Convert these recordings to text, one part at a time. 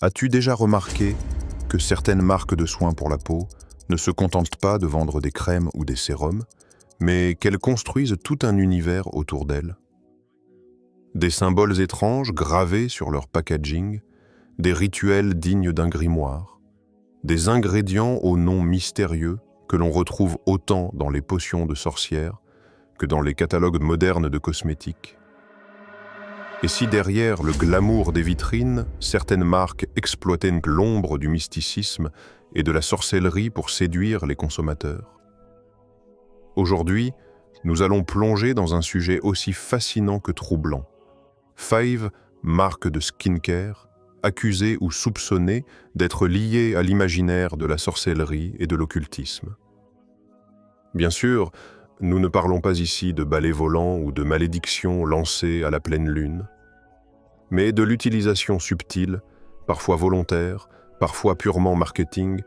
As-tu déjà remarqué que certaines marques de soins pour la peau ne se contentent pas de vendre des crèmes ou des sérums, mais qu'elles construisent tout un univers autour d'elles? Des symboles étranges gravés sur leur packaging, des rituels dignes d'un grimoire, des ingrédients aux noms mystérieux que l'on retrouve autant dans les potions de sorcières que dans les catalogues modernes de cosmétiques. Et si derrière le glamour des vitrines, certaines marques exploitaient l'ombre du mysticisme et de la sorcellerie pour séduire les consommateurs? Aujourd'hui, nous allons plonger dans un sujet aussi fascinant que troublant. 5 marques de skincare accusées ou soupçonnées d'être liées à l'imaginaire de la sorcellerie et de l'occultisme. Bien sûr, nous ne parlons pas ici de balais volants ou de malédictions lancées à la pleine lune, mais de l'utilisation subtile, parfois volontaire, parfois purement marketing,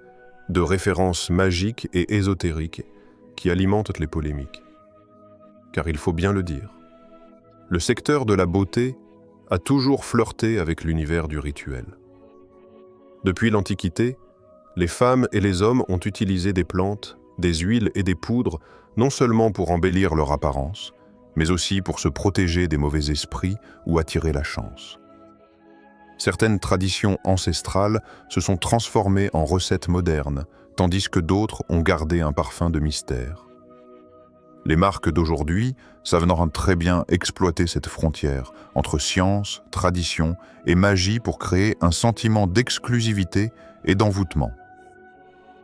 de références magiques et ésotériques qui alimentent les polémiques. Car il faut bien le dire, le secteur de la beauté a toujours flirté avec l'univers du rituel. Depuis l'Antiquité, les femmes et les hommes ont utilisé des plantes, des huiles et des poudres non seulement pour embellir leur apparence, mais aussi pour se protéger des mauvais esprits ou attirer la chance. Certaines traditions ancestrales se sont transformées en recettes modernes, tandis que d'autres ont gardé un parfum de mystère. Les marques d'aujourd'hui savent très bien exploiter cette frontière entre science, tradition et magie pour créer un sentiment d'exclusivité et d'envoûtement.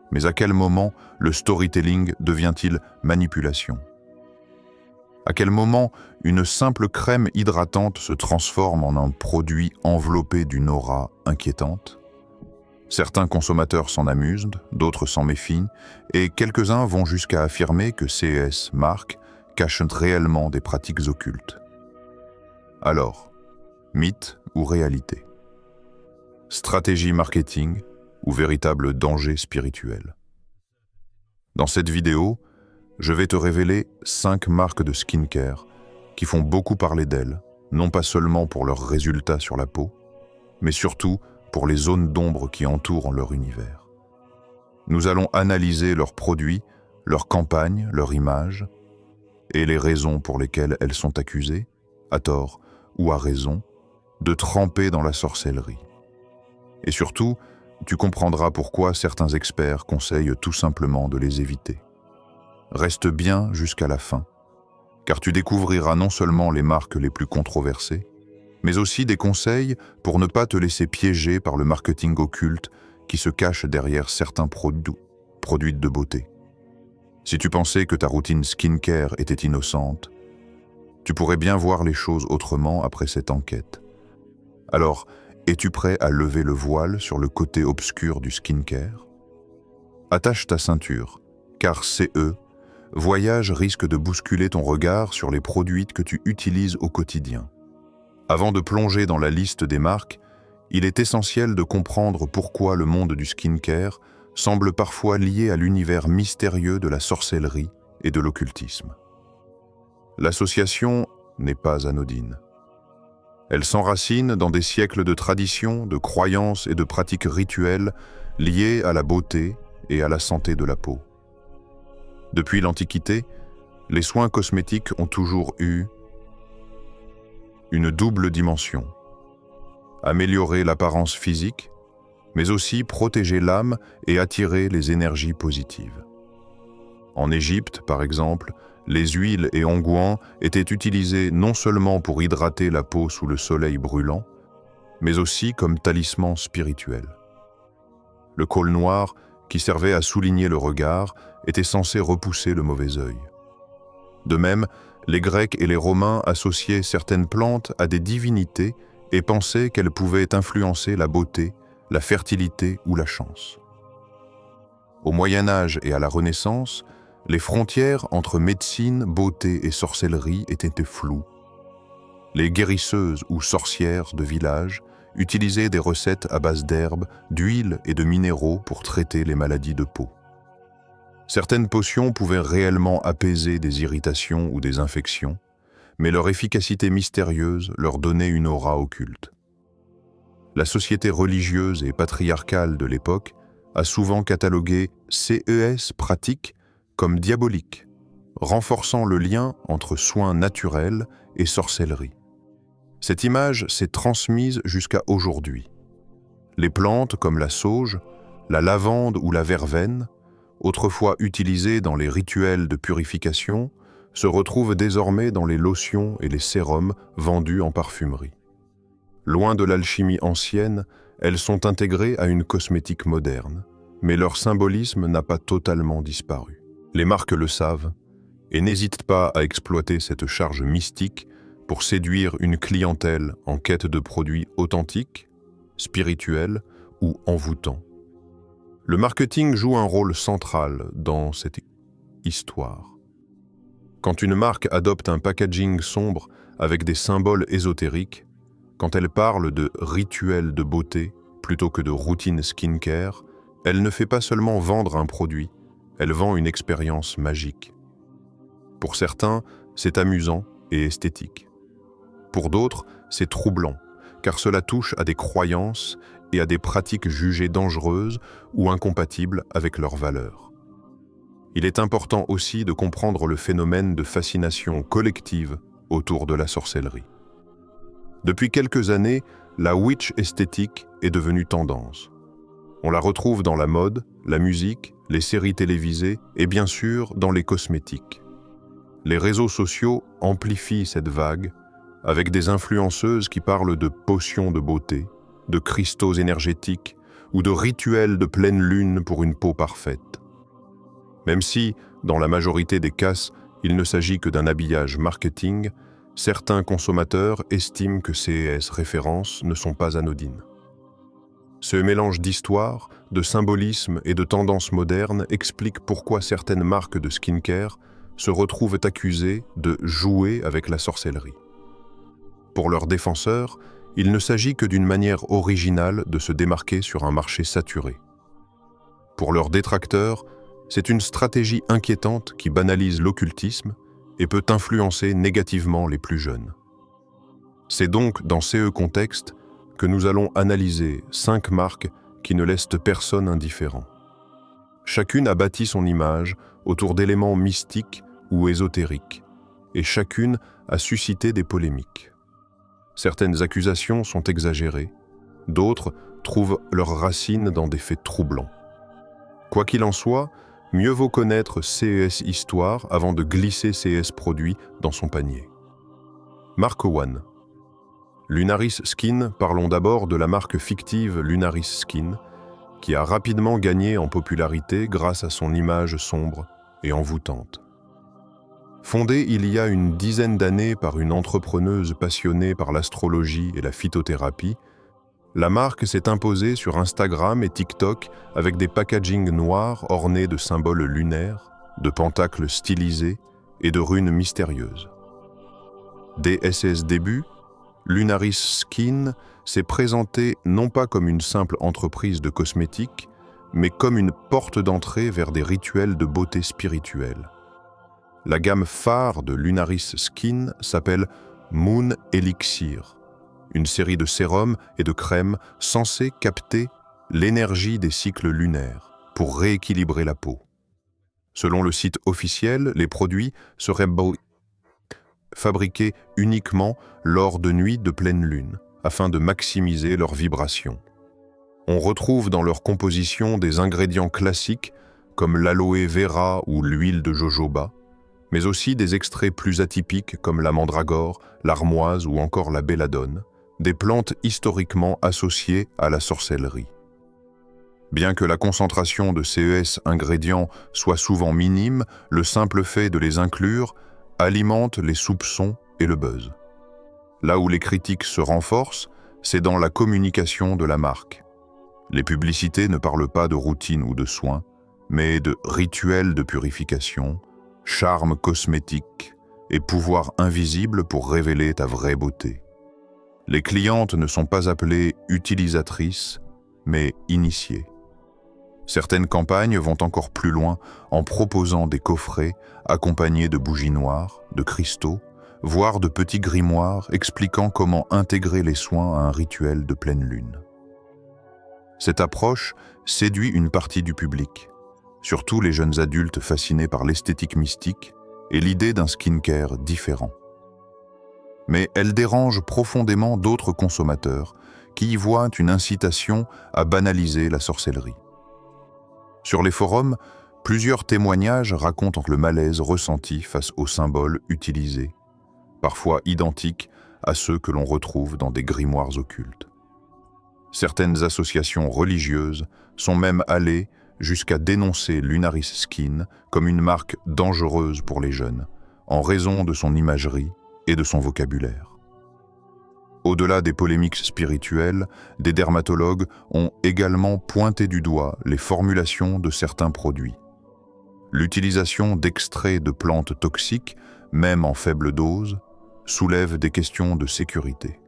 Mais à quel moment le storytelling devient-il manipulation? À quel moment une simple crème hydratante se transforme en un produit enveloppé d'une aura inquiétante? Certains consommateurs s'en amusent, d'autres s'en méfient, et quelques-uns vont jusqu'à affirmer que ces marques cachent réellement des pratiques occultes. Alors, mythe ou réalité? Stratégie marketing ou véritable danger spirituel? Dans cette vidéo, je vais te révéler 5 marques de skincare qui font beaucoup parler d'elles, non pas seulement pour leurs résultats sur la peau, mais surtout pour les zones d'ombre qui entourent leur univers. Nous allons analyser leurs produits, leurs campagnes, leur image, et les raisons pour lesquelles elles sont accusées, à tort ou à raison, de tremper dans la sorcellerie. Et surtout, tu comprendras pourquoi certains experts conseillent tout simplement de les éviter. Reste bien jusqu'à la fin, car tu découvriras non seulement les marques les plus controversées, mais aussi des conseils pour ne pas te laisser piéger par le marketing occulte qui se cache derrière certains produits de beauté. Si tu pensais que ta routine skincare était innocente, tu pourrais bien voir les choses autrement après cette enquête. Alors, es-tu prêt à lever le voile sur le côté obscur du skincare? Attache ta ceinture, car voyage risque de bousculer ton regard sur les produits que tu utilises au quotidien. Avant de plonger dans la liste des marques, il est essentiel de comprendre pourquoi le monde du skincare semble parfois lié à l'univers mystérieux de la sorcellerie et de l'occultisme. L'association n'est pas anodine. Elle s'enracine dans des siècles de traditions, de croyances et de pratiques rituelles liées à la beauté et à la santé de la peau. Depuis l'Antiquité, les soins cosmétiques ont toujours eu une double dimension. Améliorer l'apparence physique, mais aussi protéger l'âme et attirer les énergies positives. En Égypte, par exemple, les huiles et onguents étaient utilisés non seulement pour hydrater la peau sous le soleil brûlant, mais aussi comme talisman spirituel. Le col noir, qui servait à souligner le regard, était censé repousser le mauvais œil. De même, les Grecs et les Romains associaient certaines plantes à des divinités et pensaient qu'elles pouvaient influencer la beauté, la fertilité ou la chance. Au Moyen Âge et à la Renaissance, les frontières entre médecine, beauté et sorcellerie étaient floues. Les guérisseuses ou sorcières de village utilisaient des recettes à base d'herbes, d'huile et de minéraux pour traiter les maladies de peau. Certaines potions pouvaient réellement apaiser des irritations ou des infections, mais leur efficacité mystérieuse leur donnait une aura occulte. La société religieuse et patriarcale de l'époque a souvent catalogué CES pratiques comme diaboliques, renforçant le lien entre soins naturels et sorcellerie. Cette image s'est transmise jusqu'à aujourd'hui. Les plantes comme la sauge, la lavande ou la verveine, autrefois utilisées dans les rituels de purification, se retrouvent désormais dans les lotions et les sérums vendus en parfumerie. Loin de l'alchimie ancienne, elles sont intégrées à une cosmétique moderne, mais leur symbolisme n'a pas totalement disparu. Les marques le savent et n'hésitent pas à exploiter cette charge mystique pour séduire une clientèle en quête de produits authentiques, spirituels ou envoûtants. Le marketing joue un rôle central dans cette histoire. Quand une marque adopte un packaging sombre avec des symboles ésotériques, quand elle parle de rituels de beauté plutôt que de routine skincare, elle ne fait pas seulement vendre un produit, elle vend une expérience magique. Pour certains, c'est amusant et esthétique. Pour d'autres, c'est troublant, car cela touche à des croyances et à des pratiques jugées dangereuses ou incompatibles avec leurs valeurs. Il est important aussi de comprendre le phénomène de fascination collective autour de la sorcellerie. Depuis quelques années, la witch esthétique est devenue tendance. On la retrouve dans la mode, la musique, les séries télévisées et bien sûr dans les cosmétiques. Les réseaux sociaux amplifient cette vague avec des influenceuses qui parlent de potions de beauté, de cristaux énergétiques ou de rituels de pleine lune pour une peau parfaite. Même si, dans la majorité des cas, il ne s'agit que d'un habillage marketing, certains consommateurs estiment que ces références ne sont pas anodines. Ce mélange d'histoire, de symbolisme et de tendances modernes explique pourquoi certaines marques de skincare se retrouvent accusées de jouer avec la sorcellerie. Pour leurs défenseurs, il ne s'agit que d'une manière originale de se démarquer sur un marché saturé. Pour leurs détracteurs, c'est une stratégie inquiétante qui banalise l'occultisme et peut influencer négativement les plus jeunes. C'est donc dans ce contexte que nous allons analyser 5 marques qui ne laissent personne indifférent. Chacune a bâti son image autour d'éléments mystiques ou ésotériques, et chacune a suscité des polémiques. Certaines accusations sont exagérées, d'autres trouvent leurs racines dans des faits troublants. Quoi qu'il en soit, mieux vaut connaître CES Histoire avant de glisser CES Produits dans son panier. Marque One. Lunaris Skin, parlons d'abord de la marque fictive Lunaris Skin, qui a rapidement gagné en popularité grâce à son image sombre et envoûtante. Fondée il y a une dizaine d'années par une entrepreneuse passionnée par l'astrologie et la phytothérapie, la marque s'est imposée sur Instagram et TikTok avec des packagings noirs ornés de symboles lunaires, de pentacles stylisés et de runes mystérieuses. Dès ses débuts, Lunaris Skin s'est présentée non pas comme une simple entreprise de cosmétiques, mais comme une porte d'entrée vers des rituels de beauté spirituelle. La gamme phare de Lunaris Skin s'appelle Moon Elixir, une série de sérums et de crèmes censés capter l'énergie des cycles lunaires pour rééquilibrer la peau. Selon le site officiel, les produits seraient fabriqués uniquement lors de nuits de pleine lune, afin de maximiser leur vibration. On retrouve dans leur composition des ingrédients classiques comme l'aloe vera ou l'huile de jojoba, mais aussi des extraits plus atypiques comme la mandragore, l'armoise ou encore la belladone, des plantes historiquement associées à la sorcellerie. Bien que la concentration de ces ingrédients soit souvent minime, le simple fait de les inclure alimente les soupçons et le buzz. Là où les critiques se renforcent, c'est dans la communication de la marque. Les publicités ne parlent pas de routine ou de soins, mais de rituels de purification, charme cosmétique et pouvoir invisible pour révéler ta vraie beauté. Les clientes ne sont pas appelées utilisatrices, mais initiées. Certaines campagnes vont encore plus loin en proposant des coffrets accompagnés de bougies noires, de cristaux, voire de petits grimoires expliquant comment intégrer les soins à un rituel de pleine lune. Cette approche séduit une partie du public, surtout les jeunes adultes fascinés par l'esthétique mystique et l'idée d'un skincare différent. Mais elle dérange profondément d'autres consommateurs qui y voient une incitation à banaliser la sorcellerie. Sur les forums, plusieurs témoignages racontent le malaise ressenti face aux symboles utilisés, parfois identiques à ceux que l'on retrouve dans des grimoires occultes. Certaines associations religieuses sont même allées jusqu'à dénoncer Lunaris Skin comme une marque dangereuse pour les jeunes, en raison de son imagerie et de son vocabulaire. Au-delà des polémiques spirituelles, des dermatologues ont également pointé du doigt les formulations de certains produits. L'utilisation d'extraits de plantes toxiques, même en faible dose, soulève des questions de sécurité.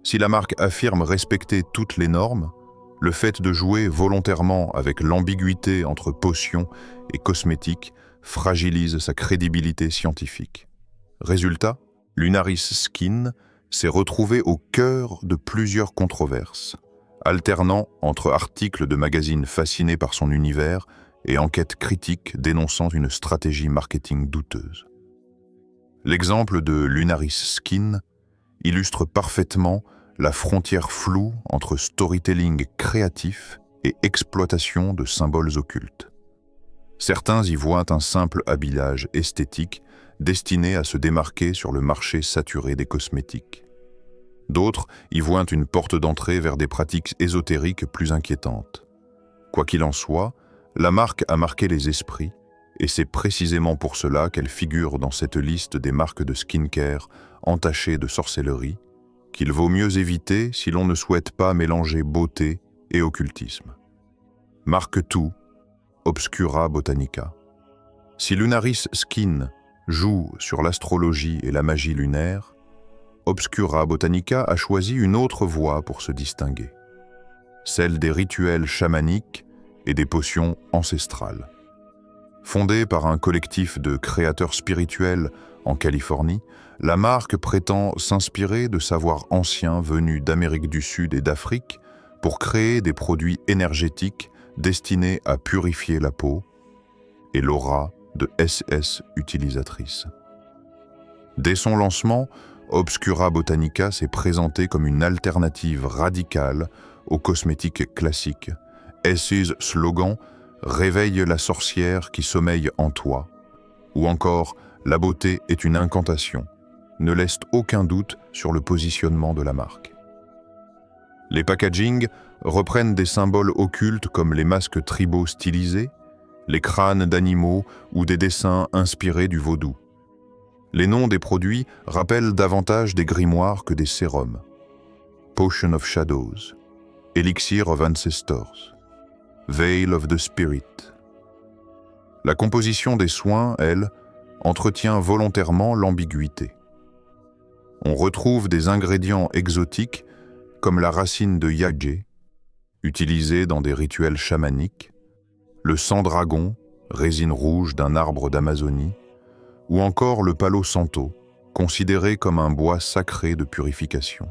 Si la marque affirme respecter toutes les normes, le fait de jouer volontairement avec l'ambiguïté entre potions et cosmétiques fragilise sa crédibilité scientifique. Résultat, Lunaris Skin s'est retrouvé au cœur de plusieurs controverses, alternant entre articles de magazines fascinés par son univers et enquêtes critiques dénonçant une stratégie marketing douteuse. L'exemple de Lunaris Skin illustre parfaitement la frontière floue entre storytelling créatif et exploitation de symboles occultes. Certains y voient un simple habillage esthétique destiné à se démarquer sur le marché saturé des cosmétiques. D'autres y voient une porte d'entrée vers des pratiques ésotériques plus inquiétantes. Quoi qu'il en soit, la marque a marqué les esprits, et c'est précisément pour cela qu'elle figure dans cette liste des marques de skincare entachées de sorcellerie, qu'il vaut mieux éviter si l'on ne souhaite pas mélanger beauté et occultisme. Marque tout, Obscura Botanica. Si Lunaris Skin joue sur l'astrologie et la magie lunaire, Obscura Botanica a choisi une autre voie pour se distinguer, celle des rituels chamaniques et des potions ancestrales. Fondée par un collectif de créateurs spirituels en Californie, la marque prétend s'inspirer de savoirs anciens venus d'Amérique du Sud et d'Afrique pour créer des produits énergétiques destinés à purifier la peau et l'aura de SS utilisatrices. Dès son lancement, Obscura Botanica s'est présentée comme une alternative radicale aux cosmétiques classiques. S's slogan « Réveille la sorcière qui sommeille en toi » ou encore « La beauté est une incantation » ne laissent aucun doute sur le positionnement de la marque. Les packagings reprennent des symboles occultes comme les masques tribaux stylisés, les crânes d'animaux ou des dessins inspirés du vaudou. Les noms des produits rappellent davantage des grimoires que des sérums. Potion of Shadows, Elixir of Ancestors, Veil of the Spirit. La composition des soins, elle, entretient volontairement l'ambiguïté. On retrouve des ingrédients exotiques comme la racine de yagé, utilisée dans des rituels chamaniques, le sang-dragon, résine rouge d'un arbre d'Amazonie, ou encore le palo santo, considéré comme un bois sacré de purification.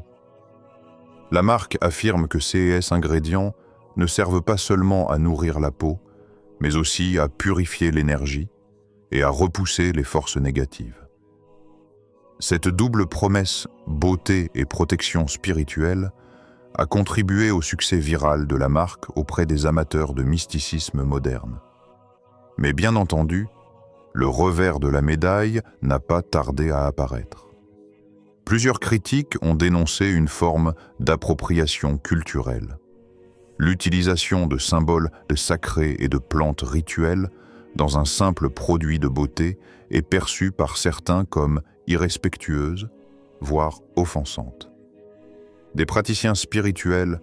La marque affirme que ces ingrédients ne servent pas seulement à nourrir la peau, mais aussi à purifier l'énergie et à repousser les forces négatives. Cette double promesse, beauté et protection spirituelle, a contribué au succès viral de la marque auprès des amateurs de mysticisme moderne. Mais bien entendu, le revers de la médaille n'a pas tardé à apparaître. Plusieurs critiques ont dénoncé une forme d'appropriation culturelle. L'utilisation de symboles sacrés et de plantes rituelles dans un simple produit de beauté est perçue par certains comme irrespectueuse, voire offensante. Des praticiens spirituels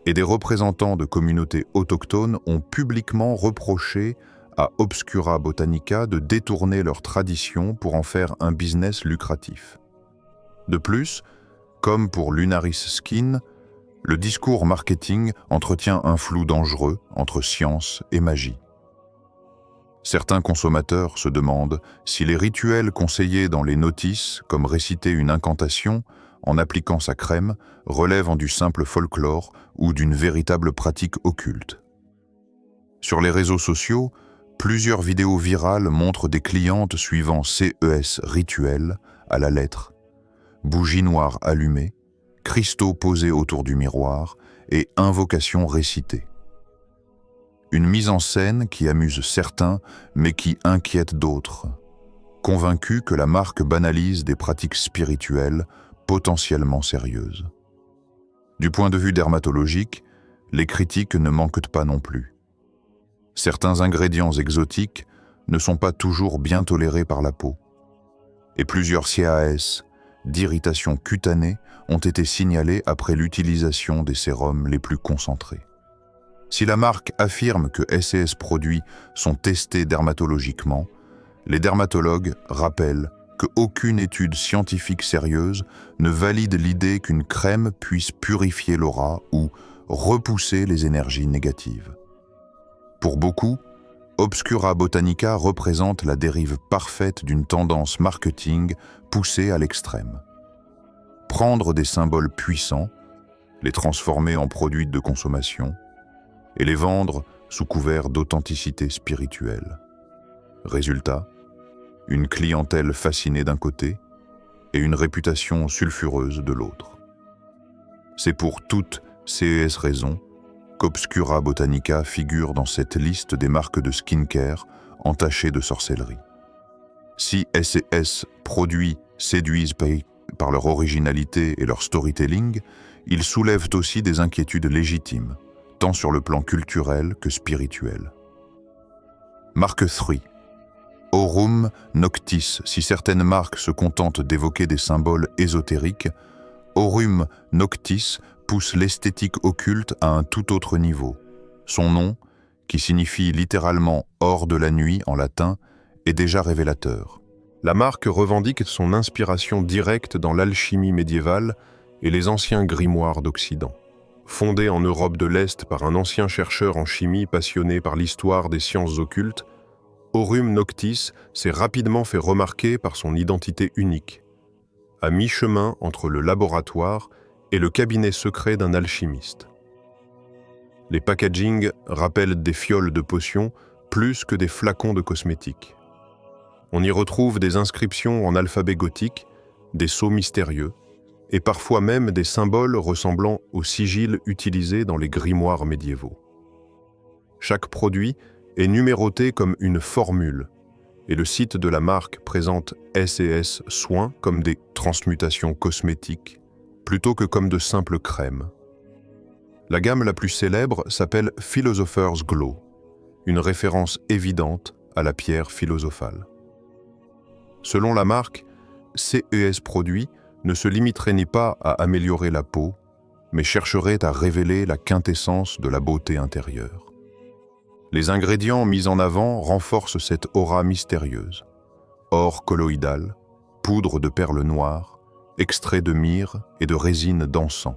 et des représentants de communautés autochtones ont publiquement reproché à Obscura Botanica de détourner leurs traditions pour en faire un business lucratif. De plus, comme pour Lunaris Skin, le discours marketing entretient un flou dangereux entre science et magie. Certains consommateurs se demandent si les rituels conseillés dans les notices, comme réciter une incantation, en appliquant sa crème, relèvent du simple folklore ou d'une véritable pratique occulte. Sur les réseaux sociaux, plusieurs vidéos virales montrent des clientes suivant CES rituels à la lettre, bougies noires allumées, cristaux posés autour du miroir et invocations récitées. Une mise en scène qui amuse certains mais qui inquiète d'autres, convaincus que la marque banalise des pratiques spirituelles potentiellement sérieuses. Du point de vue dermatologique, les critiques ne manquent pas non plus. Certains ingrédients exotiques ne sont pas toujours bien tolérés par la peau, et plusieurs CAS d'irritation cutanée ont été signalés après l'utilisation des sérums les plus concentrés. Si la marque affirme que SCS produits sont testés dermatologiquement, les dermatologues rappellent qu'aucune étude scientifique sérieuse ne valide l'idée qu'une crème puisse purifier l'aura ou repousser les énergies négatives. Pour beaucoup, Obscura Botanica représente la dérive parfaite d'une tendance marketing poussée à l'extrême. Prendre des symboles puissants, les transformer en produits de consommation et les vendre sous couvert d'authenticité spirituelle. Résultat, une clientèle fascinée d'un côté et une réputation sulfureuse de l'autre. C'est pour toutes ces raisons qu'Obscura Botanica figure dans cette liste des marques de skincare entachées de sorcellerie. Si S&S produits séduisent par leur originalité et leur storytelling, ils soulèvent aussi des inquiétudes légitimes, tant sur le plan culturel que spirituel. Marque 3. Aurum Noctis. Si certaines marques se contentent d'évoquer des symboles ésotériques, Aurum Noctis pousse l'esthétique occulte à un tout autre niveau. Son nom, qui signifie littéralement « hors de la nuit » en latin, est déjà révélateur. La marque revendique son inspiration directe dans l'alchimie médiévale et les anciens grimoires d'Occident. Fondée en Europe de l'Est par un ancien chercheur en chimie passionné par l'histoire des sciences occultes, Aurum Noctis s'est rapidement fait remarquer par son identité unique, à mi-chemin entre le laboratoire et le cabinet secret d'un alchimiste. Les packagings rappellent des fioles de potions plus que des flacons de cosmétiques. On y retrouve des inscriptions en alphabet gothique, des sceaux mystérieux, et parfois même des symboles ressemblant aux sigils utilisés dans les grimoires médiévaux. Chaque produit est numéroté comme une formule, et le site de la marque présente S&S soins comme des transmutations cosmétiques, plutôt que comme de simples crèmes. La gamme la plus célèbre s'appelle Philosopher's Glow, une référence évidente à la pierre philosophale. Selon la marque, CES produits ne se limiterait ni pas à améliorer la peau, mais chercherait à révéler la quintessence de la beauté intérieure. Les ingrédients mis en avant renforcent cette aura mystérieuse. Or colloïdal, poudre de perles noires, extrait de myrrhe et de résine d'encens,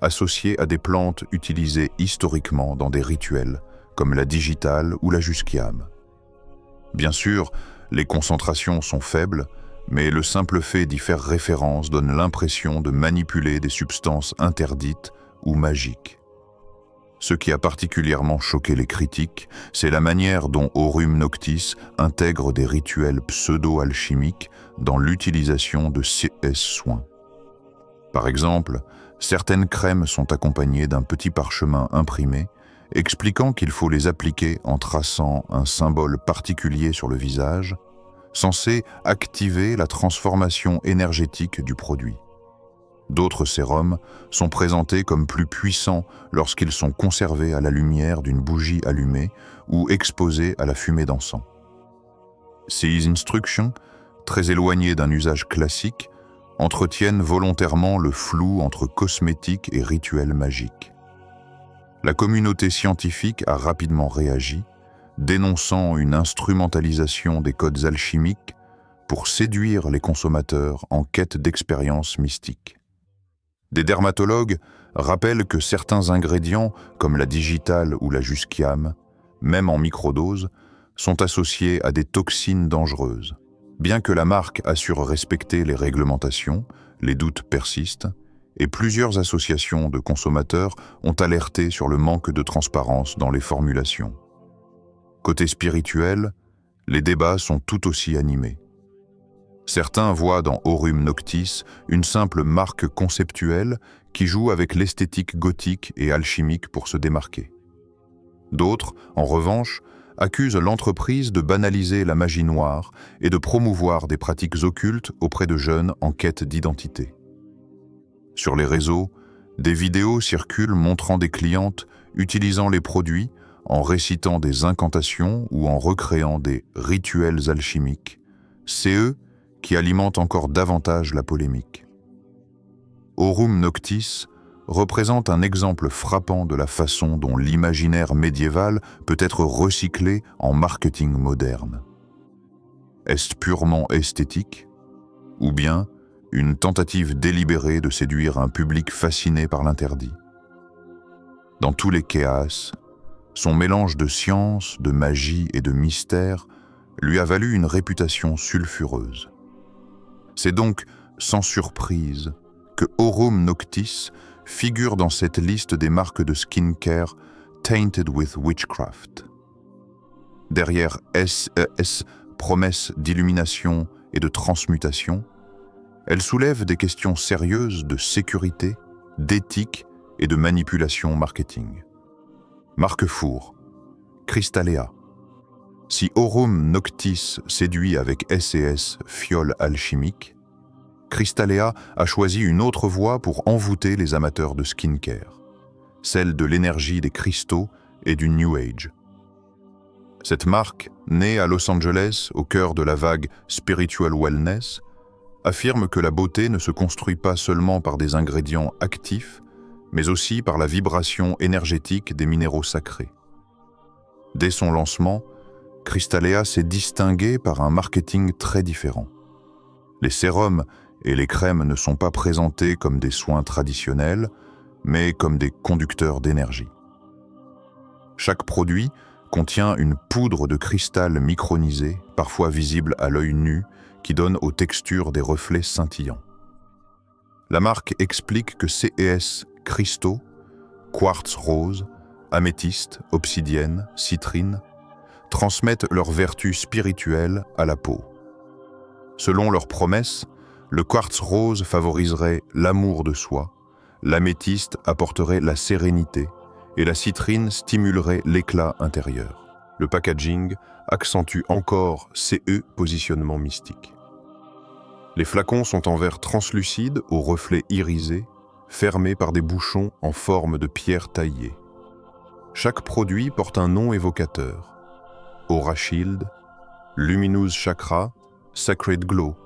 associés à des plantes utilisées historiquement dans des rituels comme la digitale ou la jusquiame. Bien sûr, les concentrations sont faibles, mais le simple fait d'y faire référence donne l'impression de manipuler des substances interdites ou magiques. Ce qui a particulièrement choqué les critiques, c'est la manière dont Aurum Noctis intègre des rituels pseudo-alchimiques dans l'utilisation de ces soins. Par exemple, certaines crèmes sont accompagnées d'un petit parchemin imprimé, expliquant qu'il faut les appliquer en traçant un symbole particulier sur le visage, censé activer la transformation énergétique du produit. D'autres sérums sont présentés comme plus puissants lorsqu'ils sont conservés à la lumière d'une bougie allumée ou exposés à la fumée d'encens. Ces instructions, très éloignées d'un usage classique, entretiennent volontairement le flou entre cosmétique et rituel magique. La communauté scientifique a rapidement réagi, dénonçant une instrumentalisation des codes alchimiques pour séduire les consommateurs en quête d'expériences mystiques. Des dermatologues rappellent que certains ingrédients, comme la digitale ou la jusquiame, même en microdose, sont associés à des toxines dangereuses. Bien que la marque assure respecter les réglementations, les doutes persistent et plusieurs associations de consommateurs ont alerté sur le manque de transparence dans les formulations. Côté spirituel, les débats sont tout aussi animés. Certains voient dans Aurum Noctis une simple marque conceptuelle qui joue avec l'esthétique gothique et alchimique pour se démarquer. D'autres, en revanche, accusent l'entreprise de banaliser la magie noire et de promouvoir des pratiques occultes auprès de jeunes en quête d'identité. Sur les réseaux, des vidéos circulent montrant des clientes utilisant les produits en récitant des incantations ou en recréant des rituels alchimiques. C'est eux qui alimentent encore davantage la polémique. Aurum Noctis représente un exemple frappant de la façon dont l'imaginaire médiéval peut être recyclé en marketing moderne. Est-ce purement esthétique, ou bien une tentative délibérée de séduire un public fasciné par l'interdit? Dans tous les cas, son mélange de science, de magie et de mystère lui a valu une réputation sulfureuse. C'est donc sans surprise que Aurum Noctis figure dans cette liste des marques de skincare tainted with witchcraft. Derrière SES, promesses d'illumination et de transmutation, elle soulève des questions sérieuses de sécurité, d'éthique et de manipulation marketing. Marque four, Crystalea. Si Aurum Noctis séduit avec SES fiole alchimique, Crystalea a choisi une autre voie pour envoûter les amateurs de skincare, celle de l'énergie des cristaux et du New Age. Cette marque, née à Los Angeles au cœur de la vague Spiritual Wellness, affirme que la beauté ne se construit pas seulement par des ingrédients actifs, mais aussi par la vibration énergétique des minéraux sacrés. Dès son lancement, Crystalea s'est distinguée par un marketing très différent. Les sérums et les crèmes ne sont pas présentés comme des soins traditionnels, mais comme des conducteurs d'énergie. Chaque produit contient une poudre de cristal micronisé, parfois visible à l'œil nu, qui donne aux textures des reflets scintillants. La marque explique que CES cristaux, quartz rose, améthyste, obsidienne, citrine, transmettent leurs vertus spirituelles à la peau. Selon leurs promesses, le quartz rose favoriserait l'amour de soi, l'améthyste apporterait la sérénité et la citrine stimulerait l'éclat intérieur. Le packaging accentue encore CE positionnement mystique. Les flacons sont en verre translucide aux reflets irisés, fermés par des bouchons en forme de pierre taillée. Chaque produit porte un nom évocateur. Aura Shield, Luminous Chakra, Sacred Glow.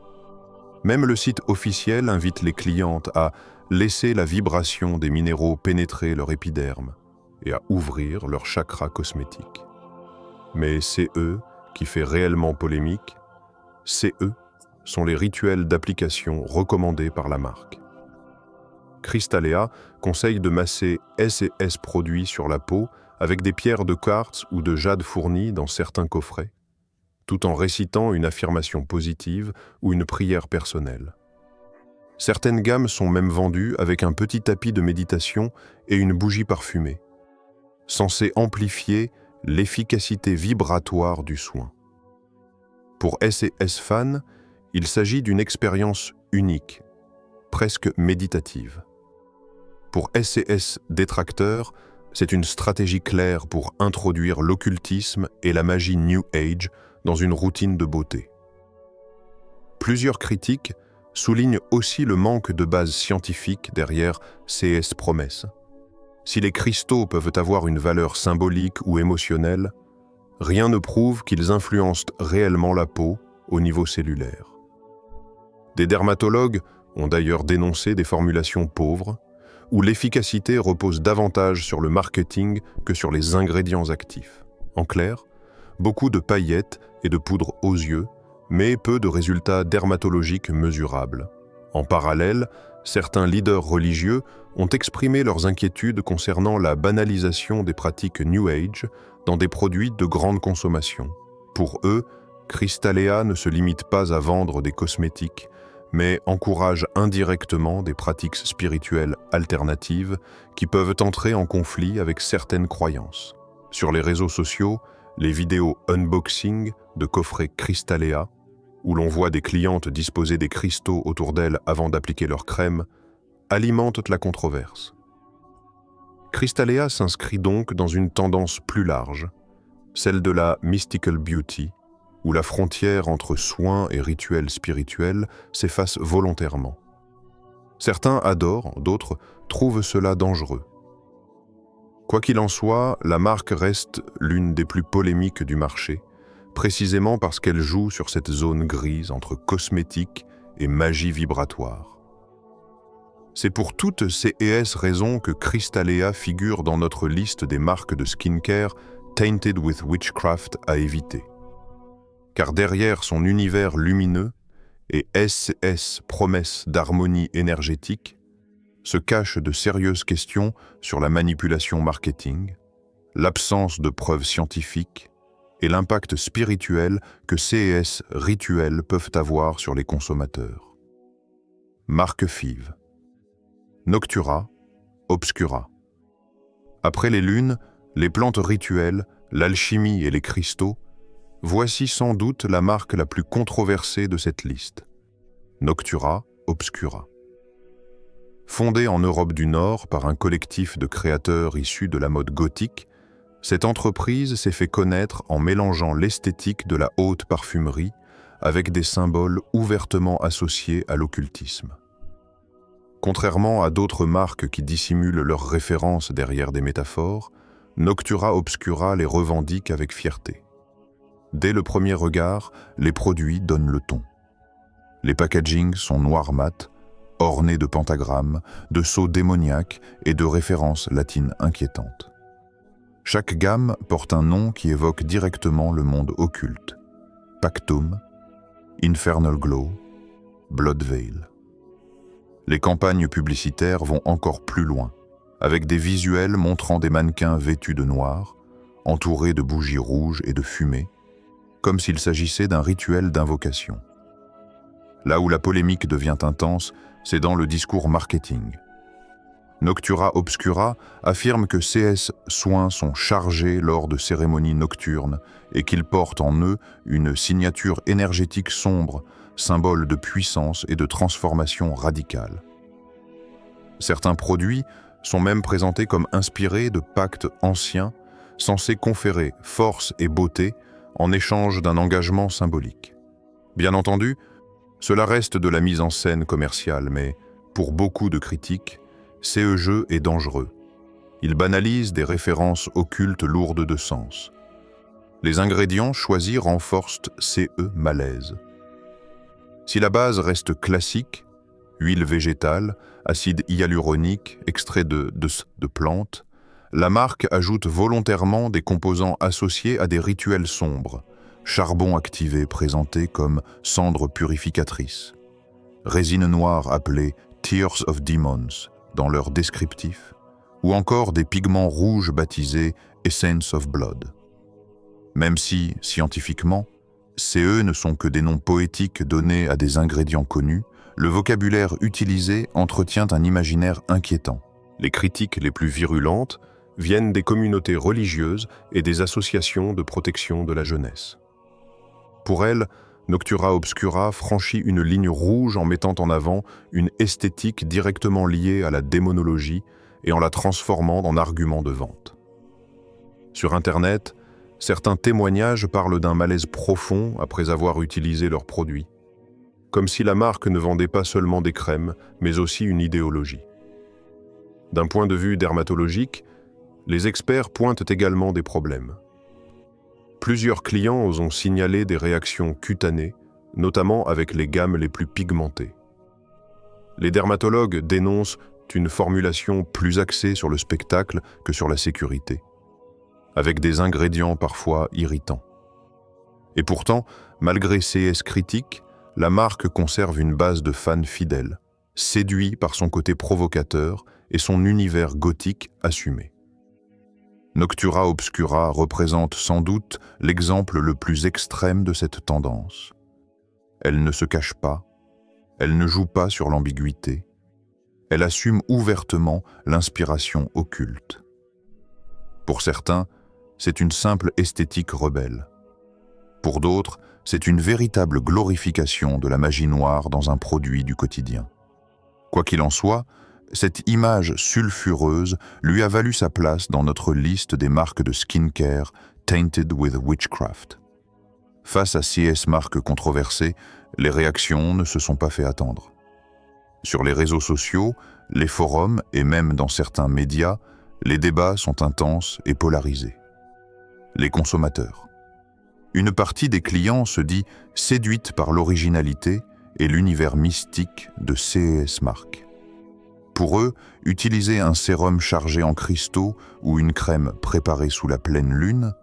Même le site officiel invite les clientes à laisser la vibration des minéraux pénétrer leur épiderme et à ouvrir leur chakra cosmétique. Mais CE, qui fait réellement polémique, CE sont les rituels d'application recommandés par la marque. Crystalea conseille de masser SES produits sur la peau avec des pierres de quartz ou de jade fournies dans certains coffrets, tout en récitant une affirmation positive ou une prière personnelle. Certaines gammes sont même vendues avec un petit tapis de méditation et une bougie parfumée, censée amplifier l'efficacité vibratoire du soin. Pour SES fans, il s'agit d'une expérience unique, presque méditative. Pour SES détracteurs, c'est une stratégie claire pour introduire l'occultisme et la magie New Age dans une routine de beauté. Plusieurs critiques soulignent aussi le manque de base scientifique derrière ces promesses. Si les cristaux peuvent avoir une valeur symbolique ou émotionnelle, rien ne prouve qu'ils influencent réellement la peau au niveau cellulaire. Des dermatologues ont d'ailleurs dénoncé des formulations pauvres, où l'efficacité repose davantage sur le marketing que sur les ingrédients actifs. En clair, beaucoup de paillettes et de poudre aux yeux, mais peu de résultats dermatologiques mesurables. En parallèle, certains leaders religieux ont exprimé leurs inquiétudes concernant la banalisation des pratiques New Age dans des produits de grande consommation. Pour eux, Crystalea ne se limite pas à vendre des cosmétiques, mais encourage indirectement des pratiques spirituelles alternatives qui peuvent entrer en conflit avec certaines croyances. Sur les réseaux sociaux, les vidéos unboxing de coffrets Crystalea, où l'on voit des clientes disposer des cristaux autour d'elles avant d'appliquer leur crème, alimentent la controverse. Crystalea s'inscrit donc dans une tendance plus large, celle de la mystical beauty, où la frontière entre soins et rituels spirituels s'efface volontairement. Certains adorent, d'autres trouvent cela dangereux. Quoi qu'il en soit, la marque reste l'une des plus polémiques du marché, précisément parce qu'elle joue sur cette zone grise entre cosmétique et magie vibratoire. C'est pour toutes ces raisons que Crystalea figure dans notre liste des marques de skincare tainted with witchcraft à éviter. Car derrière son univers lumineux et promesse d'harmonie énergétique, se cachent de sérieuses questions sur la manipulation marketing, l'absence de preuves scientifiques et l'impact spirituel que ces rituels peuvent avoir sur les consommateurs. Marque FIV. Noctura, Obscura. Après les lunes, les plantes rituelles, l'alchimie et les cristaux, voici sans doute la marque la plus controversée de cette liste. Noctura Obscura. Fondée en Europe du Nord par un collectif de créateurs issus de la mode gothique, cette entreprise s'est fait connaître en mélangeant l'esthétique de la haute parfumerie avec des symboles ouvertement associés à l'occultisme. Contrairement à d'autres marques qui dissimulent leurs références derrière des métaphores, Noctura Obscura les revendique avec fierté. Dès le premier regard, les produits donnent le ton. Les packagings sont noir mat, ornés de pentagrammes, de sceaux démoniaques et de références latines inquiétantes. Chaque gamme porte un nom qui évoque directement le monde occulte. Pactum, Infernal Glow, Blood Veil. Les campagnes publicitaires vont encore plus loin, avec des visuels montrant des mannequins vêtus de noir, entourés de bougies rouges et de fumée, comme s'il s'agissait d'un rituel d'invocation. Là où la polémique devient intense, c'est dans le discours marketing. Noctura Obscura affirme que ces soins sont chargés lors de cérémonies nocturnes et qu'ils portent en eux une signature énergétique sombre, symbole de puissance et de transformation radicale. Certains produits sont même présentés comme inspirés de pactes anciens, censés conférer force et beauté en échange d'un engagement symbolique. Bien entendu, cela reste de la mise en scène commerciale, mais pour beaucoup de critiques, ce jeu est dangereux. Il banalise des références occultes lourdes de sens. Les ingrédients choisis renforcent ces malaises. Si la base reste classique, huile végétale, acide hyaluronique, extrait de plantes, la marque ajoute volontairement des composants associés à des rituels sombres, charbon activé présenté comme cendre purificatrice, résine noire appelée Tears of Demons dans leur descriptif, ou encore des pigments rouges baptisés Essence of Blood. Même si, scientifiquement, ces ne sont que des noms poétiques donnés à des ingrédients connus, le vocabulaire utilisé entretient un imaginaire inquiétant. Les critiques les plus virulentes viennent des communautés religieuses et des associations de protection de la jeunesse. Pour elles, Noctura Obscura franchit une ligne rouge en mettant en avant une esthétique directement liée à la démonologie et en la transformant en argument de vente. Sur Internet, certains témoignages parlent d'un malaise profond après avoir utilisé leurs produits, comme si la marque ne vendait pas seulement des crèmes, mais aussi une idéologie. D'un point de vue dermatologique, les experts pointent également des problèmes. Plusieurs clients ont signalé des réactions cutanées, notamment avec les gammes les plus pigmentées. Les dermatologues dénoncent une formulation plus axée sur le spectacle que sur la sécurité, avec des ingrédients parfois irritants. Et pourtant, malgré ces critiques, la marque conserve une base de fans fidèles, séduits par son côté provocateur et son univers gothique assumé. Noctura Obscura représente sans doute l'exemple le plus extrême de cette tendance. Elle ne se cache pas, Elle ne joue pas sur l'ambiguïté. Elle assume ouvertement l'inspiration occulte. Pour certains, c'est une simple esthétique rebelle. Pour d'autres, c'est une véritable glorification de la magie noire dans un produit du quotidien. Quoi qu'il en soit, cette image sulfureuse lui a valu sa place dans notre liste des marques de skincare tainted with witchcraft. Face à ces marques controversées, les réactions ne se sont pas fait attendre. Sur les réseaux sociaux, les forums et même dans certains médias, les débats sont intenses et polarisés. Les consommateurs. Une partie des clients se dit séduite par l'originalité et l'univers mystique de ces marques. Pour eux, utiliser un sérum chargé en cristaux ou une crème préparée sous la pleine lune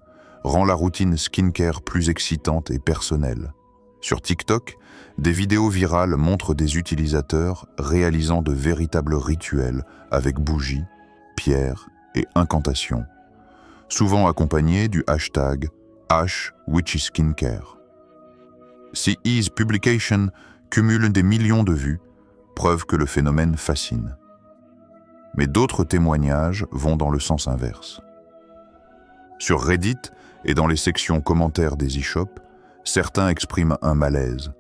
rend la routine skincare plus excitante et personnelle. Sur TikTok, des vidéos virales montrent des utilisateurs réalisant de véritables rituels avec bougies, pierres et incantations, souvent accompagnés du hashtag #WitchySkincare. CE's publication cumule des millions de vues, preuve que le phénomène fascine. Mais d'autres témoignages vont dans le sens inverse. Sur Reddit et dans les sections commentaires des e-shops, certains expriment un malaise,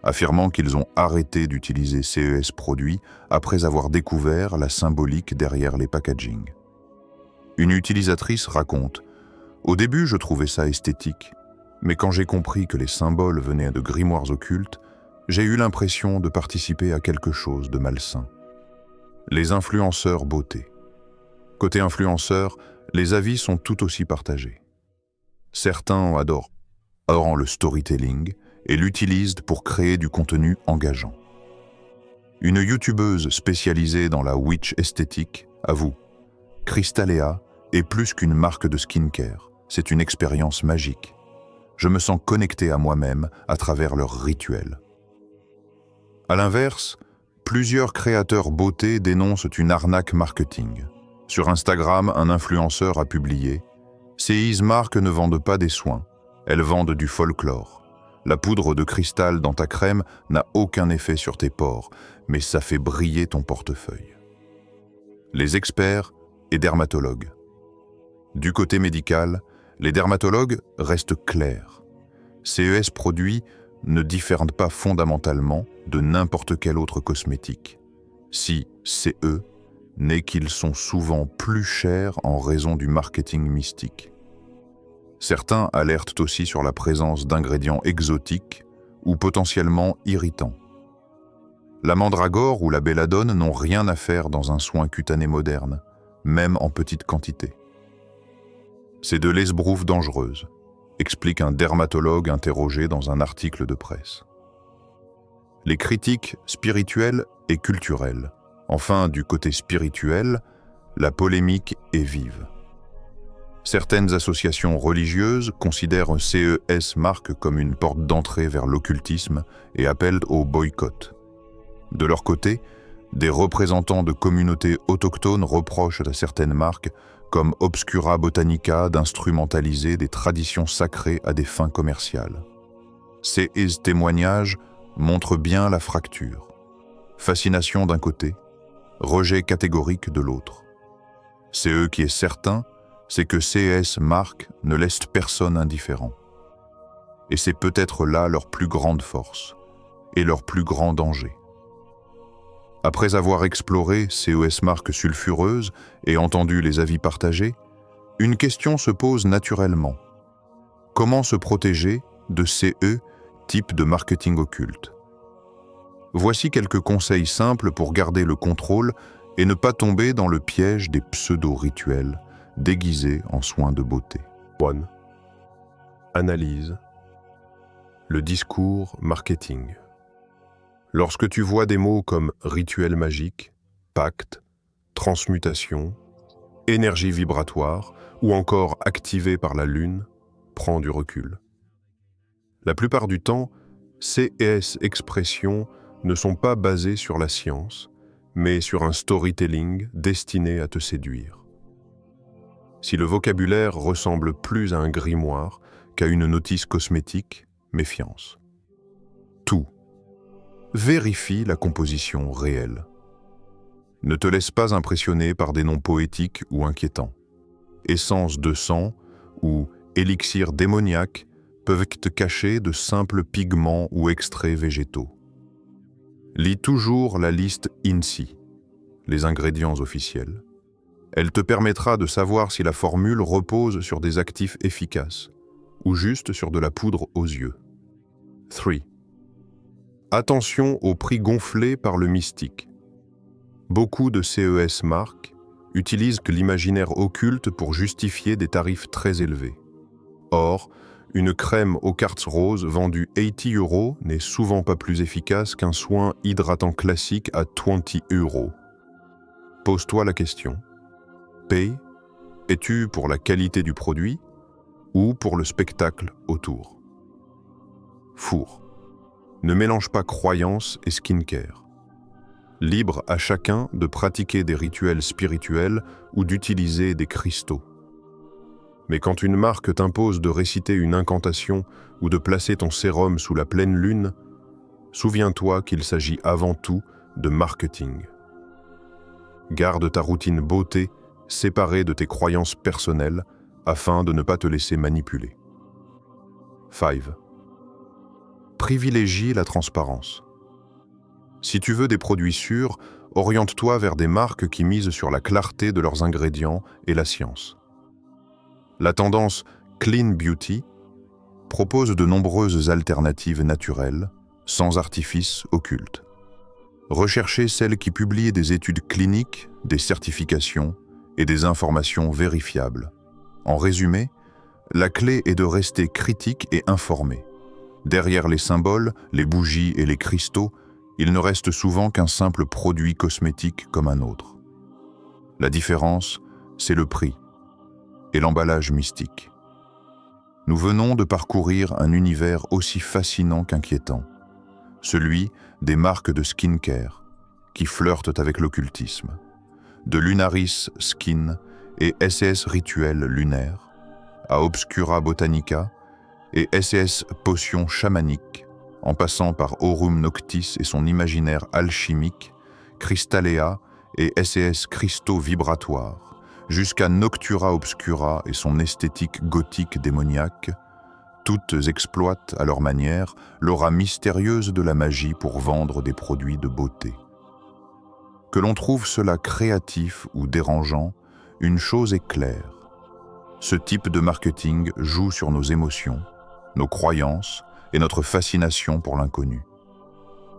affirmant qu'ils ont arrêté d'utiliser ces produits après avoir découvert la symbolique derrière les packagings. Une utilisatrice raconte « Au début, je trouvais ça esthétique, mais quand j'ai compris que les symboles venaient de grimoires occultes, j'ai eu l'impression de participer à quelque chose de malsain. » Les influenceurs beauté. Côté influenceurs, les avis sont tout aussi partagés. Certains adorent le storytelling et l'utilisent pour créer du contenu engageant. Une youtubeuse spécialisée dans la witch esthétique avoue « Crystalea est plus qu'une marque de skincare, c'est une expérience magique. Je me sens connecté à moi-même à travers leurs rituels. » À l'inverse, plusieurs créateurs beauté dénoncent une arnaque marketing. Sur Instagram, un influenceur a publié « Ces marques ne vendent pas des soins, elles vendent du folklore. La poudre de cristal dans ta crème n'a aucun effet sur tes pores, mais ça fait briller ton portefeuille. » Les experts et dermatologues. Du côté médical, les dermatologues restent clairs. Ces produits ne diffèrent pas fondamentalement de n'importe quel autre cosmétique. Si CE n'est qu'ils sont souvent plus chers en raison du marketing mystique. Certains alertent aussi sur la présence d'ingrédients exotiques ou potentiellement irritants. La mandragore ou la belladone n'ont rien à faire dans un soin cutané moderne, même en petite quantité. C'est de l'esbrouffe dangereuse, explique un dermatologue interrogé dans un article de presse. Les critiques spirituelles et culturelles. Enfin, du côté spirituel, la polémique est vive. Certaines associations religieuses considèrent ces marques comme une porte d'entrée vers l'occultisme et appellent au boycott. De leur côté, des représentants de communautés autochtones reprochent à certaines marques, comme Obscura Botanica, d'instrumentaliser des traditions sacrées à des fins commerciales. Ces témoignages montrent bien la fracture. Fascination d'un côté, rejet catégorique de l'autre. C'est eux qui est certain, c'est que ces marques ne laissent personne indifférent. Et c'est peut-être là leur plus grande force et leur plus grand danger. Après avoir exploré ces marques sulfureuses et entendu les avis partagés, une question se pose naturellement. Comment se protéger de ces types de marketing occulte? Voici quelques conseils simples pour garder le contrôle et ne pas tomber dans le piège des pseudo-rituels déguisés en soins de beauté. 1. Analyse. Le discours marketing. Lorsque tu vois des mots comme rituel magique, pacte, transmutation, énergie vibratoire ou encore activé par la lune, prends du recul. La plupart du temps, ces expressions ne sont pas basées sur la science, mais sur un storytelling destiné à te séduire. Si le vocabulaire ressemble plus à un grimoire qu'à une notice cosmétique, méfiance. Tout. vérifie la composition réelle. Ne te laisse pas impressionner par des noms poétiques ou inquiétants. Essence de sang ou élixir démoniaque peuvent te cacher de simples pigments ou extraits végétaux. Lis toujours la liste INSI, les ingrédients officiels. Elle te permettra de savoir si la formule repose sur des actifs efficaces ou juste sur de la poudre aux yeux. 3. Attention au prix gonflé par le mystique. Beaucoup de CES marques utilisent l'imaginaire occulte pour justifier des tarifs très élevés. Or, une crème aux quartz roses vendue 80 € n'est souvent pas plus efficace qu'un soin hydratant classique à 20 €. Pose-toi la question. Es-tu pour la qualité du produit ou pour le spectacle autour? Four. Ne mélange pas croyance et skincare. Libre à chacun de pratiquer des rituels spirituels ou d'utiliser des cristaux. Mais quand une marque t'impose de réciter une incantation ou de placer ton sérum sous la pleine lune, souviens-toi qu'il s'agit avant tout de marketing. Garde ta routine beauté séparée de tes croyances personnelles afin de ne pas te laisser manipuler. 5. Privilégie la transparence. Si tu veux des produits sûrs, oriente-toi vers des marques qui misent sur la clarté de leurs ingrédients et la science. La tendance Clean Beauty propose de nombreuses alternatives naturelles, sans artifice occulte. Recherchez celles qui publient des études cliniques, des certifications et des informations vérifiables. En résumé, la clé est de rester critique et informé. Derrière les symboles, les bougies et les cristaux, il ne reste souvent qu'un simple produit cosmétique comme un autre. La différence, c'est le prix et l'emballage mystique. Nous venons de parcourir un univers aussi fascinant qu'inquiétant, celui des marques de skincare qui flirtent avec l'occultisme, de Lunaris Skin et SES Rituel Lunaire, à Obscura Botanica et SES Potions Chamaniques, en passant par Aurum Noctis et son imaginaire alchimique, Crystallea et SES Cristaux Vibratoires, jusqu'à Noctura Obscura et son esthétique gothique démoniaque, toutes exploitent à leur manière l'aura mystérieuse de la magie pour vendre des produits de beauté. Que l'on trouve cela créatif ou dérangeant, une chose est claire. Ce type de marketing joue sur nos émotions, nos croyances et notre fascination pour l'inconnu.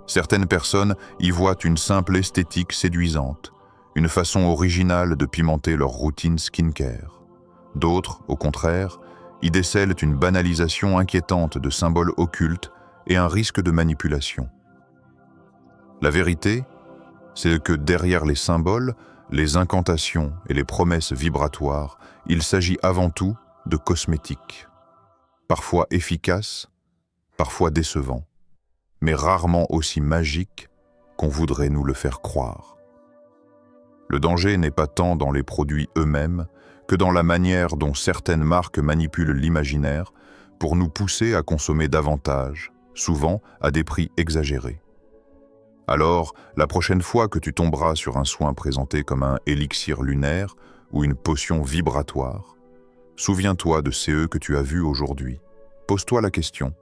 Certaines personnes y voient une simple esthétique séduisante, une façon originale de pimenter leur routine skincare. D'autres, au contraire, y décèlent une banalisation inquiétante de symboles occultes et un risque de manipulation. La vérité, c'est que derrière les symboles, les incantations et les promesses vibratoires, il s'agit avant tout de cosmétiques. Parfois efficaces, parfois décevants, mais rarement aussi magiques qu'on voudrait nous le faire croire. Le danger n'est pas tant dans les produits eux-mêmes que dans la manière dont certaines marques manipulent l'imaginaire pour nous pousser à consommer davantage, souvent à des prix exagérés. Alors, la prochaine fois que tu tomberas sur un soin présenté comme un élixir lunaire ou une potion vibratoire, souviens-toi de CE que tu as vu aujourd'hui. Pose-toi la question,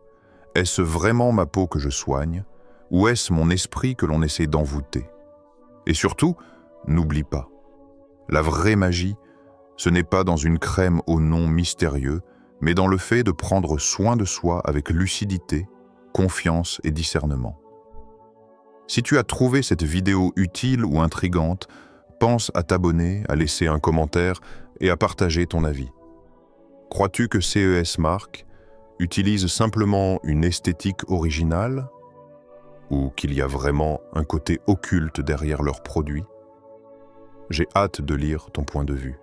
est-ce vraiment ma peau que je soigne ou est-ce mon esprit que l'on essaie d'envoûter? Et surtout, n'oublie pas, la vraie magie, ce n'est pas dans une crème au nom mystérieux, mais dans le fait de prendre soin de soi avec lucidité, confiance et discernement. Si tu as trouvé cette vidéo utile ou intrigante, pense à t'abonner, à laisser un commentaire et à partager ton avis. Crois-tu que CES Marques utilise simplement une esthétique originale ou qu'il y a vraiment un côté occulte derrière leurs produits? J'ai hâte de lire ton point de vue.